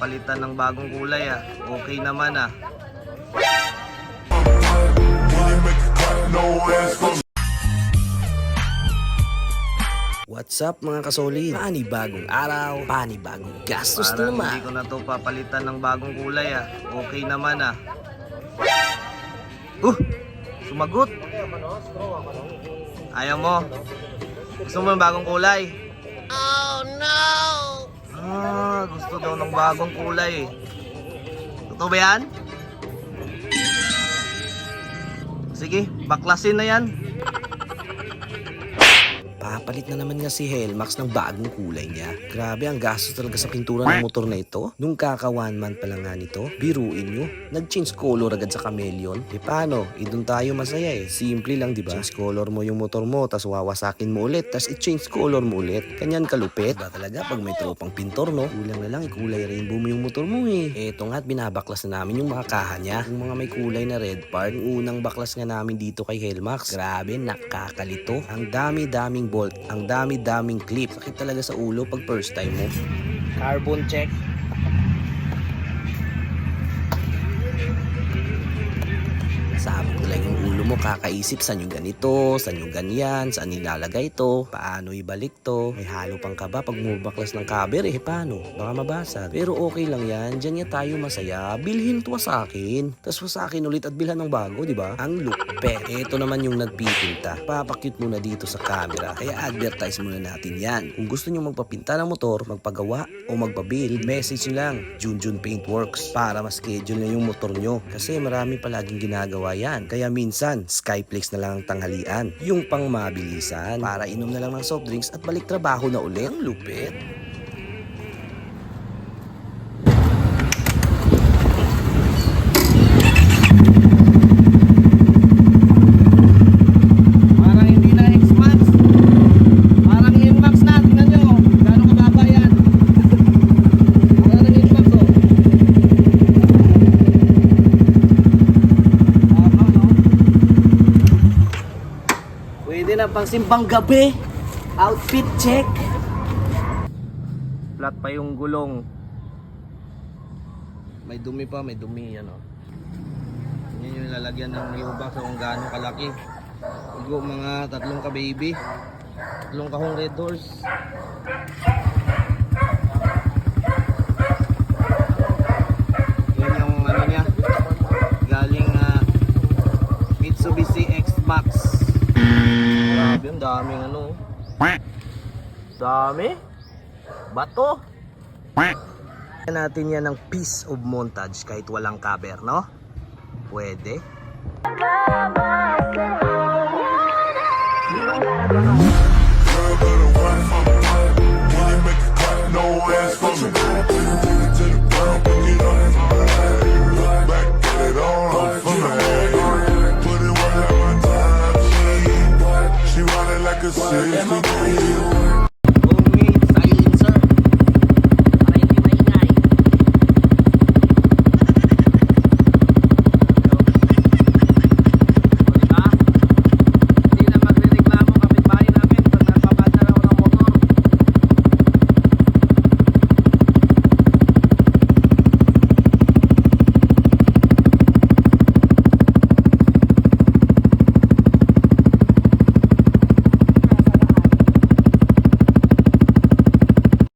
papalitan ng bagong kulay ah. Okay naman ah. What's up mga kasolid? Panibagong araw, panibagong gastos na Parang naman. hindi ko na to papalitan ng bagong kulay ah. Okay naman ah. Sumagot. Ayaw mo? Gusto mo ng bagong kulay? Oh no! Gusto daw ng bagong kulay. Totoo ba yan? Sige, baklasin na yan. Papalit na naman nga si Helmax ng bagong kulay niya. Grabe ang gastos talaga sa pintura ng motor na ito. Nung kaka 1 month pa lang nga nito, biruin nyo, nag-change color agad sa chameleon. E paano? Doon tayo masaya eh. Simple lang diba? Change color mo yung motor mo, tas wawasakin mo ulit, tas i-change color mo ulit. Kanyan kalupit. Diba talaga pag may tropang pintor no? Kulang na lang ikulay rainbow mo yung motor mo eh. Eto nga at binabaklas na namin yung mga kaha niya. Yung mga may kulay na red part, yung unang baklas nga namin dito kay Helmax. Grabe, nakakalito. Ang dami-daming bolt, ang dami-daming clip. Sakit talaga sa ulo pag first time mo. Carbon check. Sabog talaga yung ulo mo, kakaisip saan yung ganito, saan yung ganyan, saan nilalagay to, paano ibalik to. May halo pang kaba pag bumabaklas ng cover eh, paano? Baka mabasag. Pero okay lang yan, dyan nga tayo masaya. Bilhin to sa akin. Tapos sa akin ulit at bilhan ng bago, di ba? Ang lupet. Ito naman yung nagpipinta. Papakyut muna dito sa camera. Kaya advertise muna natin yan. Kung gusto nyo magpapinta ng motor, magpagawa o magpabuild, message nyo lang Junjun Paintworks para ma-schedule na yung motor nyo. Kasi marami palaging ginagawa yan. Kaya minsan, Skyflex na lang ang tanghalian. Yung pang mabilisan. Para inom na lang ng soft drinks at balik trabaho na ulit. Ang lupit. Parang hindi na X-Max. Parang M-Max na. Tingnan nyo. Gano'ng kababa yan. Parang M-Max oh. Pwede na pang simpang gabi. Outfit check. Flat pa yung gulong. May dumi pa, may dumi yan oh. Yan yung lalagyan ng U-box kung gaano kalaki. Igo mga 3 ka baby. 3 kahong red doors. Yan yung ano niya. Galing Mitsubishi X-Max. Grabe, ang daming ano. Dami. Bato. Kaya natin yan ng piece of montage kahit walang cover, no? Pwede. She running like a 60.